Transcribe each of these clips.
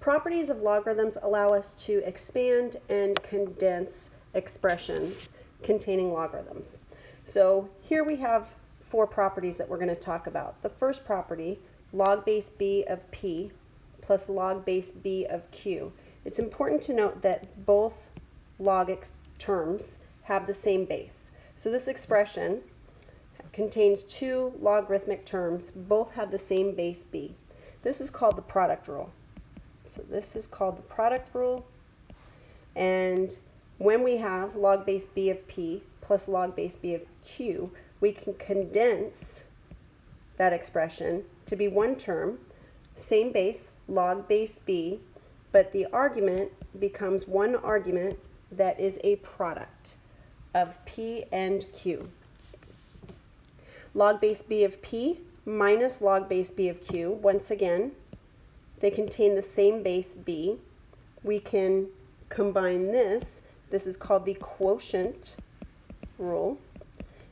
Properties of logarithms allow us to expand and condense expressions containing logarithms. So here we have 4 properties that we're going to talk about. The first property, log base b of p plus log base b of q. It's important to note that both log terms have the same base. So this expression contains 2 logarithmic terms, both have the same base b. This is called the product rule. So this is called the product rule, and when we have log base b of p plus log base b of q, we can condense that expression to be one term, same base, log base b, but the argument becomes one argument that is a product of p and q. Log base b of p minus log base b of q, once again, they contain the same base b. We can combine this. This is called the quotient rule.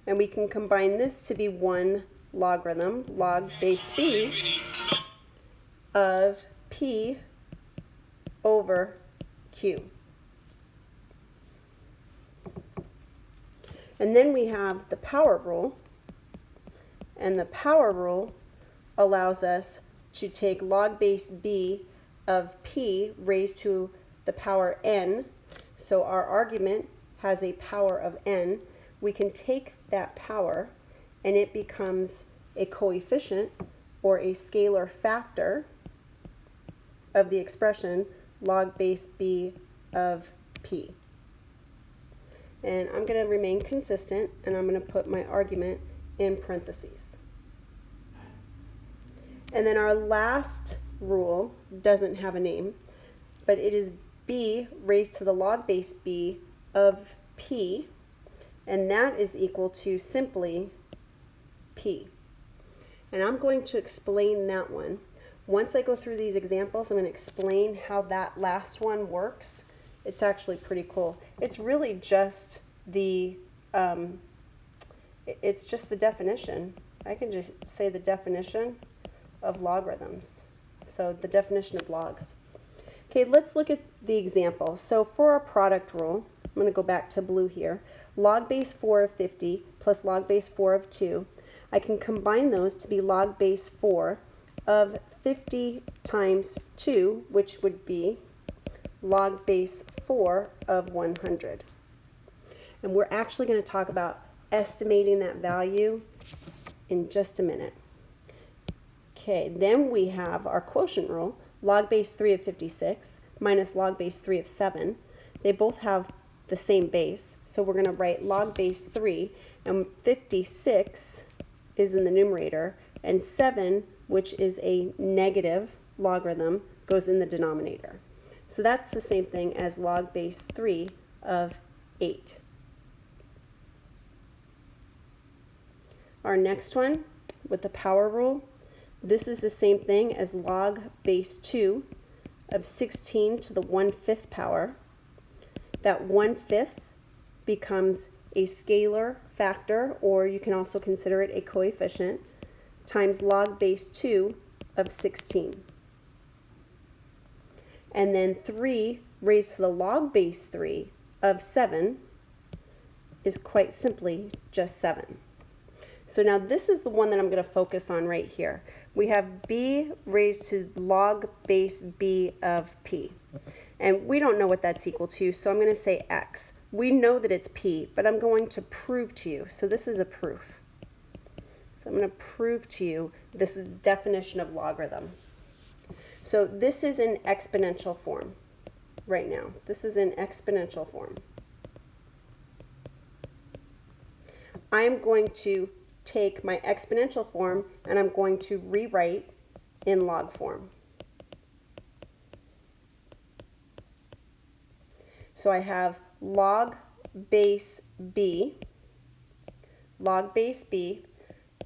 And we can combine this to be one logarithm, log base b of p over q. And then we have the power rule. And the power rule allows us to take log base b of p raised to the power n. So our argument has a power of n. We can take that power and it becomes a coefficient or a scalar factor of the expression log base b of p. And I'm going to remain consistent, and I'm going to put my argument in parentheses. And then our last rule doesn't have a name, but it is b raised to the log base b of p, and that is equal to simply p. And I'm going to explain that one. Once I go through these examples, I'm going to explain how that last one works. It's actually pretty cool. It's really just the definition. I can just say the definition of logarithms. So the definition of logs. Okay, let's look at the example. So for our product rule, I'm going to go back to blue here. Log base 4 of 50 plus log base 4 of 2. I can combine those to be log base 4 of 50 times 2, which would be log base 4 of 100. And we're actually going to talk about estimating that value in just a minute. Okay, then we have our quotient rule, log base 3 of 56 minus log base 3 of 7. They both have the same base, so we're going to write log base 3, and 56 is in the numerator, and 7, which is a negative logarithm, goes in the denominator. So that's the same thing as log base 3 of 8. Our next one, with the power rule, this is the same thing as log base 2 of 16 to the 1/5 power. That 1/5 becomes a scalar factor, or you can also consider it a coefficient, times log base 2 of 16. And then 3 raised to the log base 3 of 7 is quite simply just 7. So now this is the one that I'm going to focus on right here. We have b raised to log base b of p. And we don't know what that's equal to, so I'm going to say x. We know that it's p, but I'm going to prove to you. So this is a proof. So I'm going to prove to you this is the definition of logarithm. So this is in exponential form right now. This is in exponential form. I am going to take my exponential form and I'm going to rewrite in log form. So I have log base b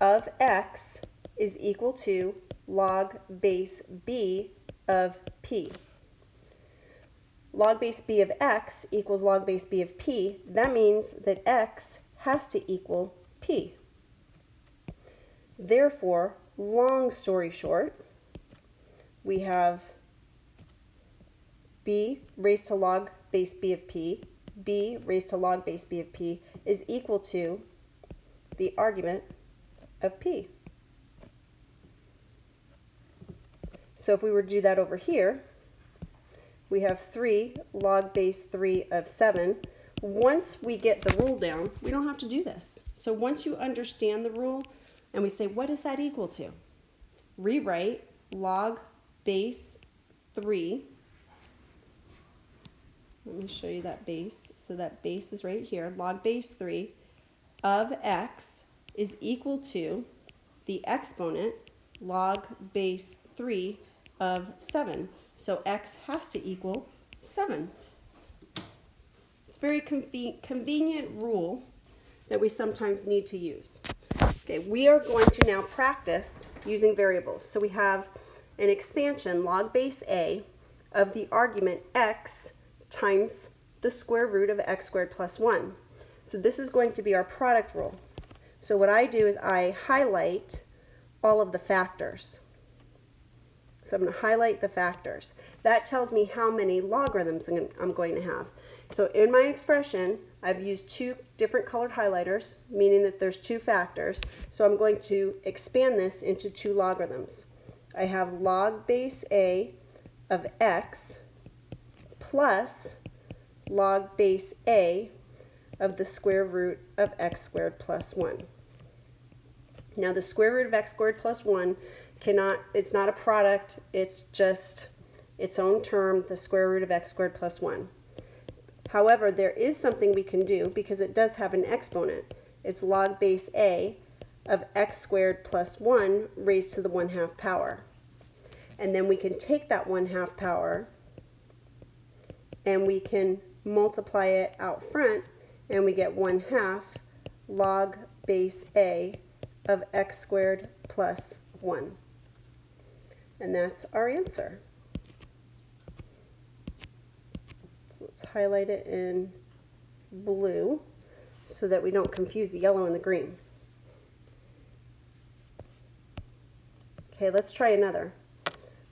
of x is equal to log base b of p. Log base b of x equals log base b of p. That means that x has to equal p. Therefore, long story short, we have b raised to log base b of p, b raised to log base b of p is equal to the argument of p. So if we were to do that over here, we have 3 log base 3 of 7. Once we get the rule down, we don't have to do this. So once you understand the rule and we say, what is that equal to? Rewrite log base 3. Let me show you that base. So that base is right here. Log base 3 of x is equal to the exponent log base 3 of 7. So x has to equal 7. It's a very convenient rule that we sometimes need to use. Okay, we are going to now practice using variables. So we have an expansion log base a of the argument x times the square root of x squared plus 1. So this is going to be our product rule. So what I do is I highlight all of the factors. So I'm going to highlight the factors. That tells me how many logarithms I'm going to have. So in my expression, I've used 2 different colored highlighters, meaning that there's 2 factors. So I'm going to expand this into 2 logarithms. I have log base a of x plus log base a of the square root of x squared plus 1. Now the square root of x squared plus 1 it's not a product, it's just its own term, the square root of x squared plus 1. However, there is something we can do because it does have an exponent. It's log base a of x squared plus 1 raised to the 1/2 power. And then we can take that 1/2 power and we can multiply it out front and we get 1/2 log base a of x squared plus 1. And that's our answer. So let's highlight it in blue so that we don't confuse the yellow and the green. Okay, let's try another.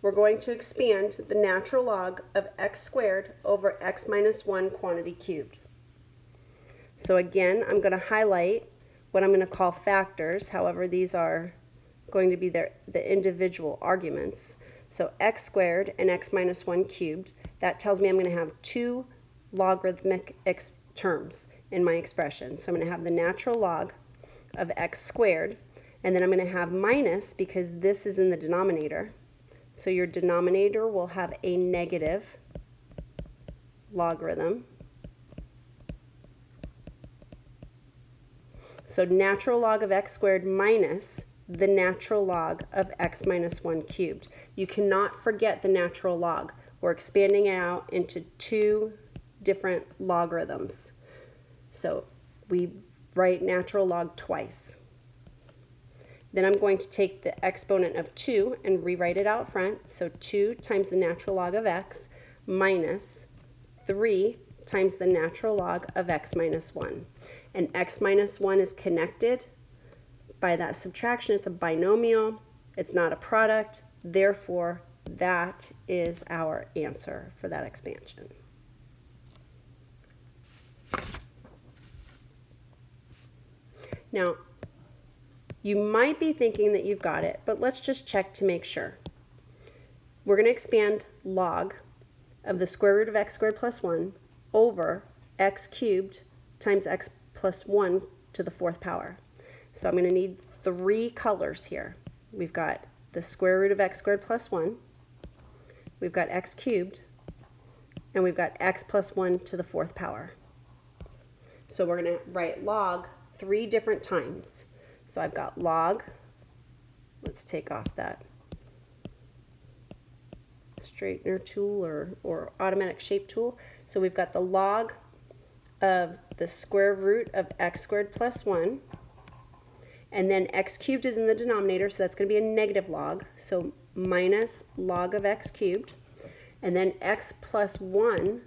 We're going to expand the natural log of x squared over x minus 1 quantity cubed. So again, I'm going to highlight what I'm going to call factors. However, these are going to be the individual arguments. So x squared and x minus 1 cubed, that tells me I'm going to have 2 logarithmic terms in my expression. So I'm going to have the natural log of x squared, and then I'm going to have minus because this is in the denominator. So your denominator will have a negative logarithm. So natural log of x squared minus the natural log of x minus 1 cubed. You cannot forget the natural log. We're expanding it out into 2 different logarithms. So we write natural log twice. Then I'm going to take the exponent of 2 and rewrite it out front. So 2 times the natural log of x minus 3 times the natural log of x minus 1. And x minus 1 is connected by that subtraction. It's a binomial. It's not a product. Therefore, that is our answer for that expansion. Now, you might be thinking that you've got it, but let's just check to make sure. We're going to expand log of the square root of x squared plus 1 over x cubed times x plus 1 to the 4th power. So I'm going to need 3 colors here. We've got the square root of x squared plus 1, we've got x cubed, and we've got x plus 1 to the 4th power. So we're going to write log 3 different times. So I've got log, let's take off that straightener tool or automatic shape tool. So we've got the log of the square root of x squared plus 1, and then x cubed is in the denominator, so that's going to be a negative log, so minus log of x cubed, and then x plus 1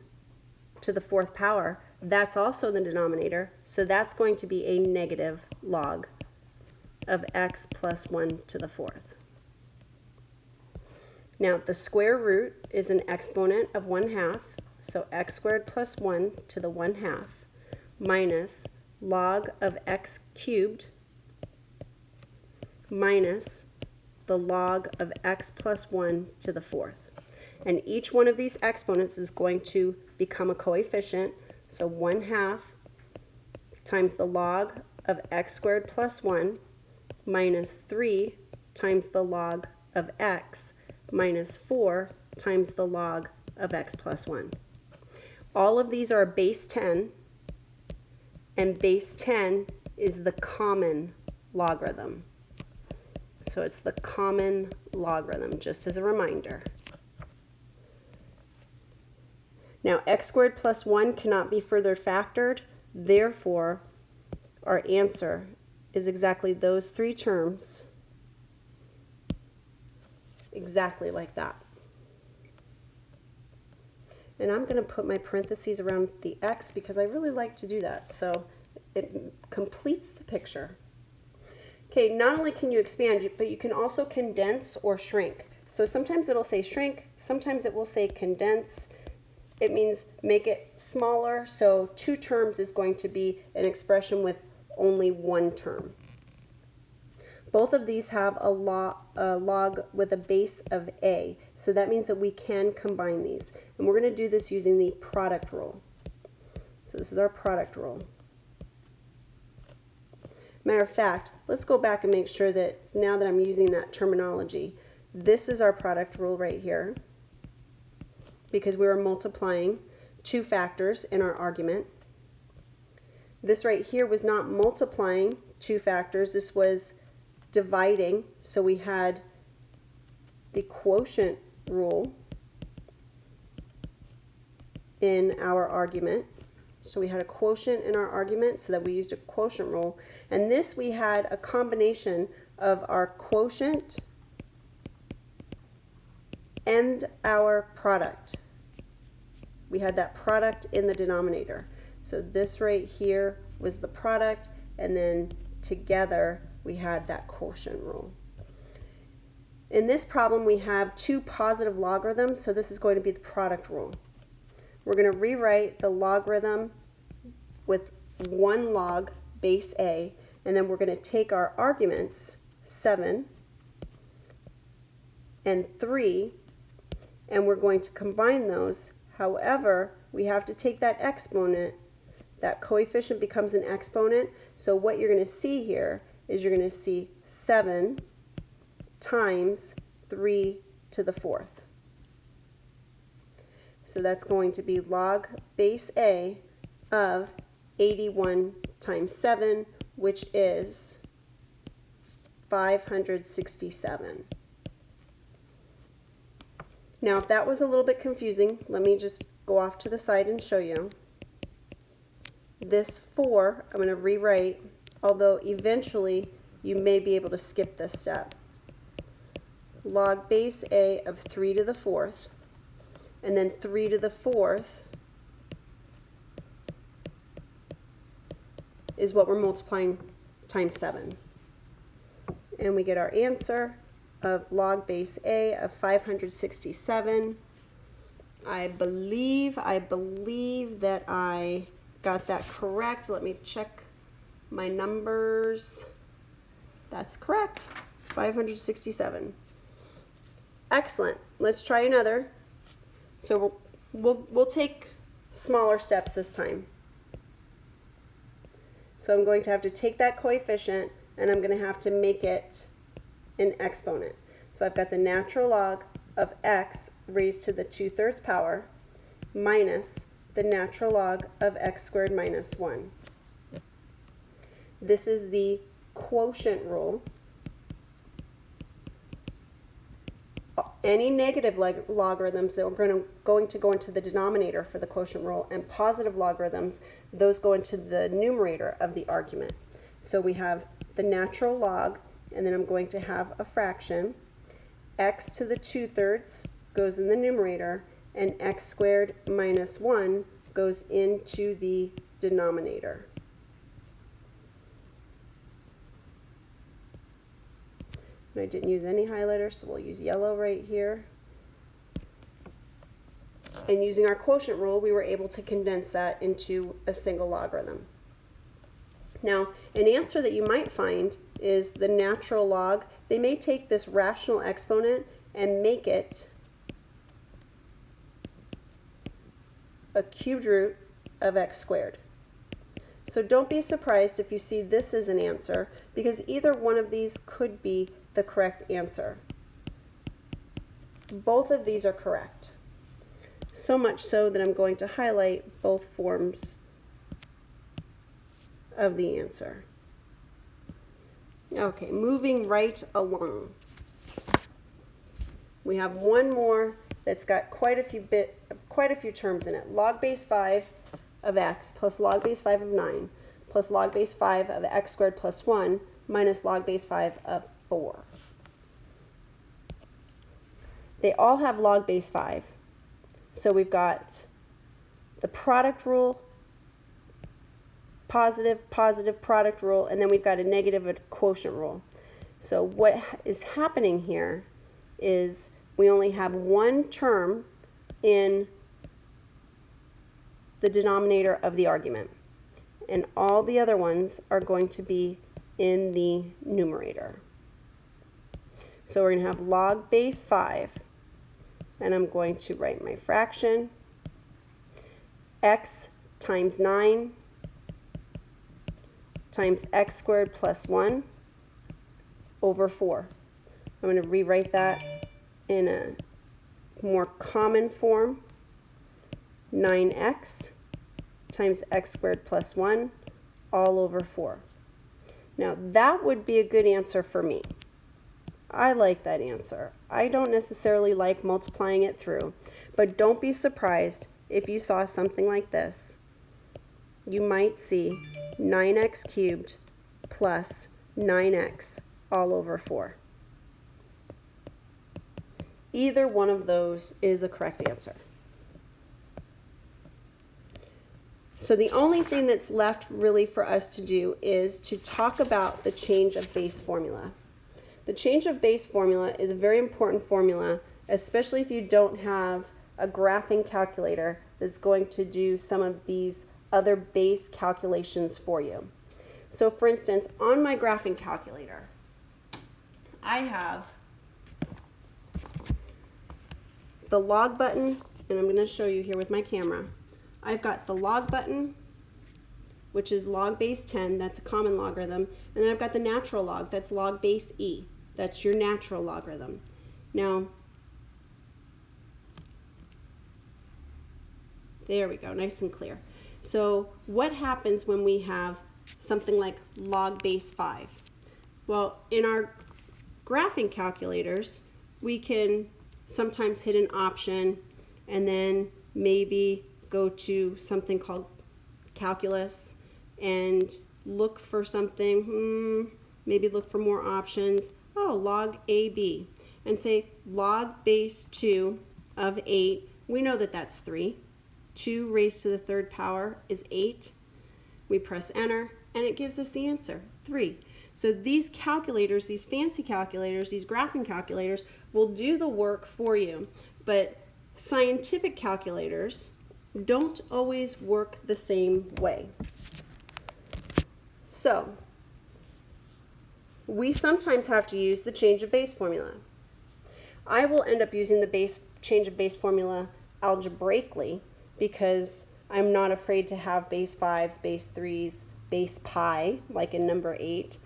to the 4th power, that's also the denominator, so that's going to be a negative log of x plus 1 to the 4th. Now the square root is an exponent of 1/2, so x squared plus 1 to the 1/2 minus log of x cubed minus the log of x plus 1 to the 4th. And each one of these exponents is going to become a coefficient, so 1/2 times the log of x squared plus 1 minus 3 times the log of x minus 4 times the log of x plus 1. All of these are base 10, and base 10 is the common logarithm. So it's the common logarithm, just as a reminder. Now x squared plus 1 cannot be further factored, therefore our answer is exactly those three terms, exactly like that. And I'm going to put my parentheses around the x because I really like to do that, so it completes the picture. Okay, not only can you expand, but you can also condense or shrink. So sometimes it'll say shrink, sometimes it will say condense. It means make it smaller, so 2 terms is going to be an expression with only 1 term. Both of these have a log with a base of a, so that means that we can combine these. And we're going to do this using the product rule. So this is our product rule. Matter of fact, let's go back and make sure that now that I'm using that terminology, this is our product rule right here, because we were multiplying 2 factors in our argument. This right here was not multiplying 2 factors, this was dividing, so we had the quotient rule in our argument. So we had a quotient in our argument, so that we used a quotient rule. And this we had a combination of our quotient and our product. We had that product in the denominator. So this right here was the product, and then together we had that quotient rule. In this problem we have 2 positive logarithms, so this is going to be the product rule. We're going to rewrite the logarithm with 1 log base a, and then we're going to take our arguments 7 and 3, and we're going to combine those. However, we have to take that exponent, that coefficient becomes an exponent, so what you're going to see here is you're going to see 7 times 3 to the 4th. So that's going to be log base a of 81 times 7, which is 567. Now, if that was a little bit confusing, let me just go off to the side and show you. This 4, I'm going to rewrite, although eventually you may be able to skip this step. Log base a of 3 to the 4th, and then 3 to the 4th is what we're multiplying times 7. And we get our answer of log base a of 567. I believe that I got that correct. Let me check my numbers. That's correct, 567. Excellent. Let's try another. So we'll take smaller steps this time. So I'm going to have to take that coefficient and I'm going to have to make it an exponent. So I've got the natural log of x raised to the 2/3 power minus the natural log of x squared minus 1. This is the quotient rule. Any negative logarithms are going to go into the denominator for the quotient rule, and positive logarithms, those go into the numerator of the argument. So we have the natural log, and then I'm going to have a fraction. X to the 2/3 goes in the numerator, and x squared minus 1 goes into the denominator. And I didn't use any highlighters, so we'll use yellow right here. And using our quotient rule, we were able to condense that into a single logarithm. Now, an answer that you might find is the natural log. They may take this rational exponent and make it a cubed root of x squared. So don't be surprised if you see this as an answer, because either one of these could be the correct answer. Both of these are correct. So much so that I'm going to highlight both forms of the answer. Okay, moving right along. We have one more that's got quite a few terms in it. Log base 5 of x plus log base 5 of 9 plus log base 5 of x squared plus 1 minus log base 5 of 4. They all have log base 5. So we've got the product rule, positive product rule, and then we've got a negative quotient rule. So what is happening here is we only have one term in the denominator of the argument, and all the other ones are going to be in the numerator. So we're going to have log base 5, and I'm going to write my fraction, x times 9 times x squared plus 1 over 4. I'm going to rewrite that in a more common form, 9x times x squared plus 1 all over 4. Now that would be a good answer for me. I like that answer. I don't necessarily like multiplying it through, but don't be surprised if you saw something like this. You might see 9x cubed plus 9x all over 4. Either one of those is a correct answer. So the only thing that's left really for us to do is to talk about the change of base formula. The change of base formula is a very important formula, especially if you don't have a graphing calculator that's going to do some of these other base calculations for you. So for instance, on my graphing calculator, I have the log button, and I'm going to show you here with my camera. I've got the log button, which is log base 10, that's a common logarithm, and then I've got the natural log, that's log base e, that's your natural logarithm. Now, there we go, nice and clear. So what happens when we have something like log base 5? Well, in our graphing calculators, we can sometimes hit an option and then maybe go to something called calculus and look for something, maybe look for more options. Oh, log AB, and say log base 2 of 8. We know that that's 3. 2 raised to the third power is 8. We press enter and it gives us the answer, 3. So these calculators, these fancy calculators, these graphing calculators will do the work for you, but scientific calculators don't always work the same way. So we sometimes have to use the change of base formula. I will end up using the change of base formula algebraically because I'm not afraid to have base 5s, base 3s, base pi, like in number 8.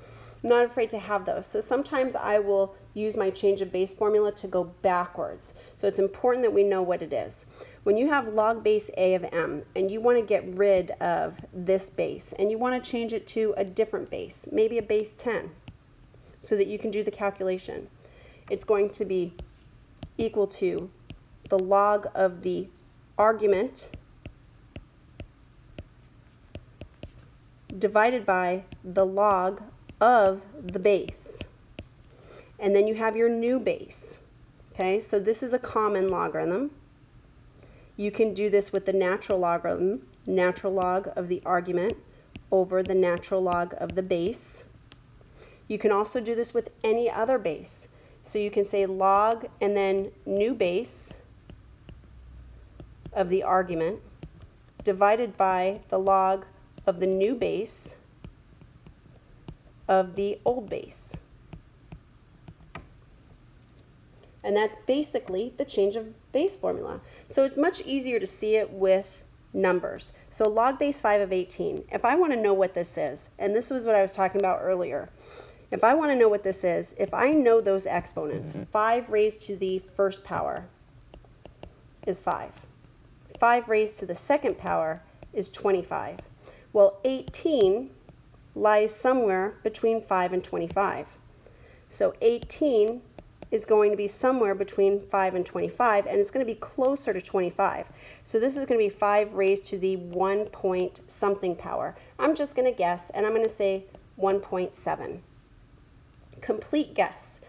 I'm not afraid to have those. So sometimes I will use my change of base formula to go backwards. So it's important that we know what it is. When you have log base a of m and you want to get rid of this base and you want to change it to a different base, maybe a base 10, so that you can do the calculation, it's going to be equal to the log of the argument divided by the log of the base. And then you have your new base. Okay, so this is a common logarithm. You can do this with the natural logarithm, natural log of the argument over the natural log of the base. You can also do this with any other base. So you can say log and then new base of the argument divided by the log of the new base of the old base. And that's basically the change of base formula. So it's much easier to see it with numbers. So log base 5 of 18, if I want to know what this is, and this was what I was talking about earlier, if I want to know what this is, if I know those exponents, 5 raised to the first power is 5. 5 raised to the second power is 25. Well, 18 lies somewhere between 5 and 25. So 18 is going to be somewhere between 5 and 25, and it's going to be closer to 25. So this is going to be 5 raised to the 1 point something power. I'm just going to guess, and I'm going to say 1.7. Complete guess.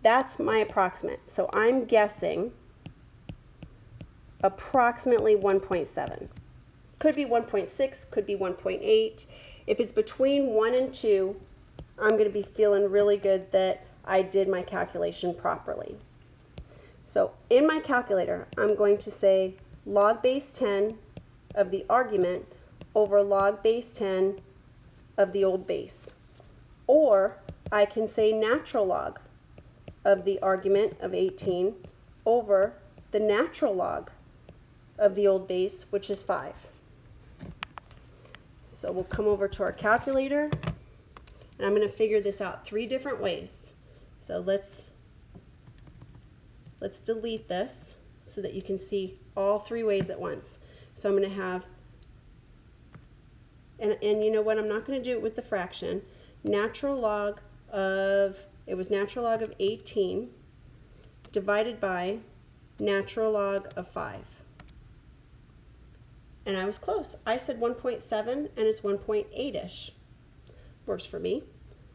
That's my approximate. So I'm guessing approximately 1.7. Could be 1.6, could be 1.8. If it's between 1 and 2, I'm going to be feeling really good that I did my calculation properly. So in my calculator, I'm going to say log base 10 of the argument over log base 10 of the old base. Or I can say natural log of the argument of 18 over the natural log of the old base, which is 5. So we'll come over to our calculator, and I'm going to figure this out 3 different ways. So let's delete this so that you can see all 3 ways at once. So I'm going to have, and you know what, I'm not going to do it with the fraction, natural log of, it was natural log of 18 divided by natural log of 5. And I was close. I said 1.7 and it's 1.8-ish. Works for me.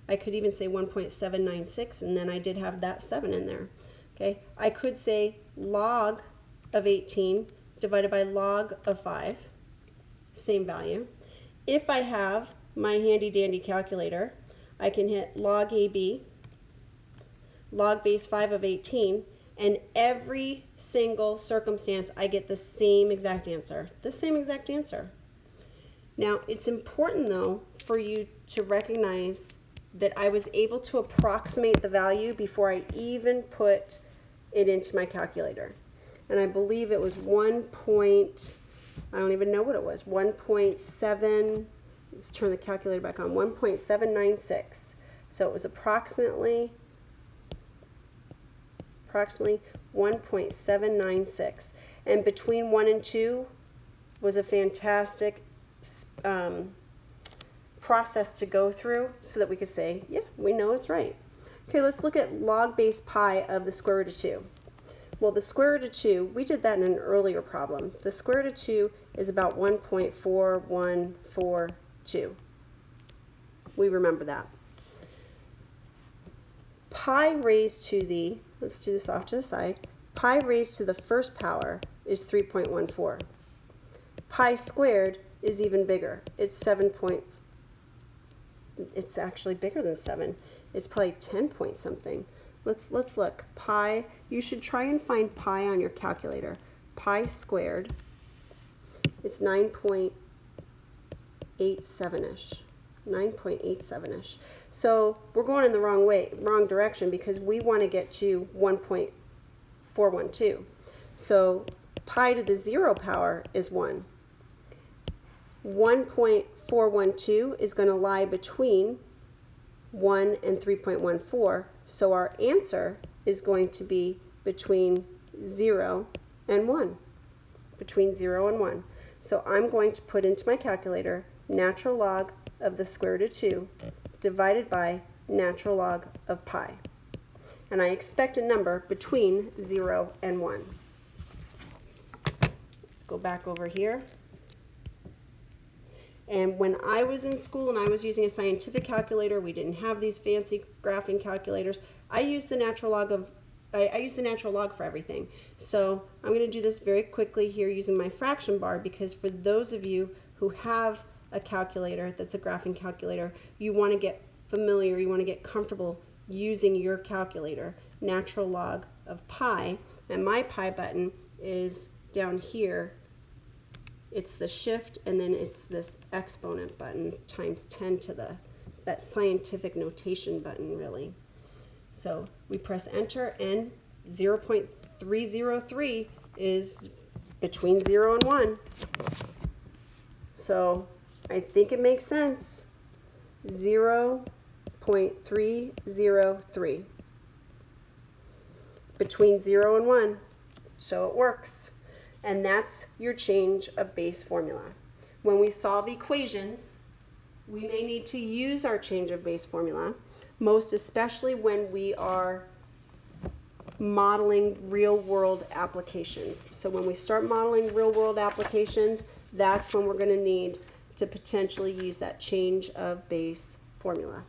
I could even say 1.796, and then I did have that 7 in there. Okay, I could say log of 18 divided by log of 5, same value. If I have my handy dandy calculator, I can hit log AB, log base 5 of 18, and every single circumstance I get the same exact answer. The same exact answer. Now, it's important though for you to recognize that I was able to approximate the value before I even put it into my calculator. And I believe it was I don't even know what it was, 1.7, let's turn the calculator back on, 1.796. So it was approximately 1.796. And between 1 and 2 was a fantastic process to go through so that we could say, yeah, we know it's right. Okay, let's look at log base pi of the square root of 2. Well, the square root of 2, we did that in an earlier problem. The square root of 2 is about 1.4142. We remember that. Pi raised to the, let's do this off to the side, pi raised to the first power is 3.14. Pi squared is even bigger. It's it's actually bigger than 7. It's probably 10 point something. Let's look. Pi, you should try and find pi on your calculator. Pi squared, it's 9.87-ish. 9.87-ish. So we're going in the wrong direction, because we want to get to 1.412. So pi to the 0 power is 1. 1.412 is going to lie between 1 and 3.14, so our answer is going to be between 0 and 1. Between 0 and 1. So I'm going to put into my calculator natural log of the square root of 2 divided by natural log of pi. And I expect a number between 0 and 1. Let's go back over here. And when I was in school and I was using a scientific calculator, we didn't have these fancy graphing calculators. I used the natural log for everything. So I'm going to do this very quickly here using my fraction bar, because for those of you who have a calculator that's a graphing calculator, you want to get familiar, you want to get comfortable using your calculator. Natural log of pi, and my pi button is down here, it's the shift, and then it's this exponent button times 10 to the, that scientific notation button, really. So we press enter, and 0.303 is between 0 and 1. So I think it makes sense. 0.303 between 0 and 1. So it works. And that's your change of base formula. When we solve equations, we may need to use our change of base formula, most especially when we are modeling real-world applications. So when we start modeling real-world applications, that's when we're going to need to potentially use that change of base formula.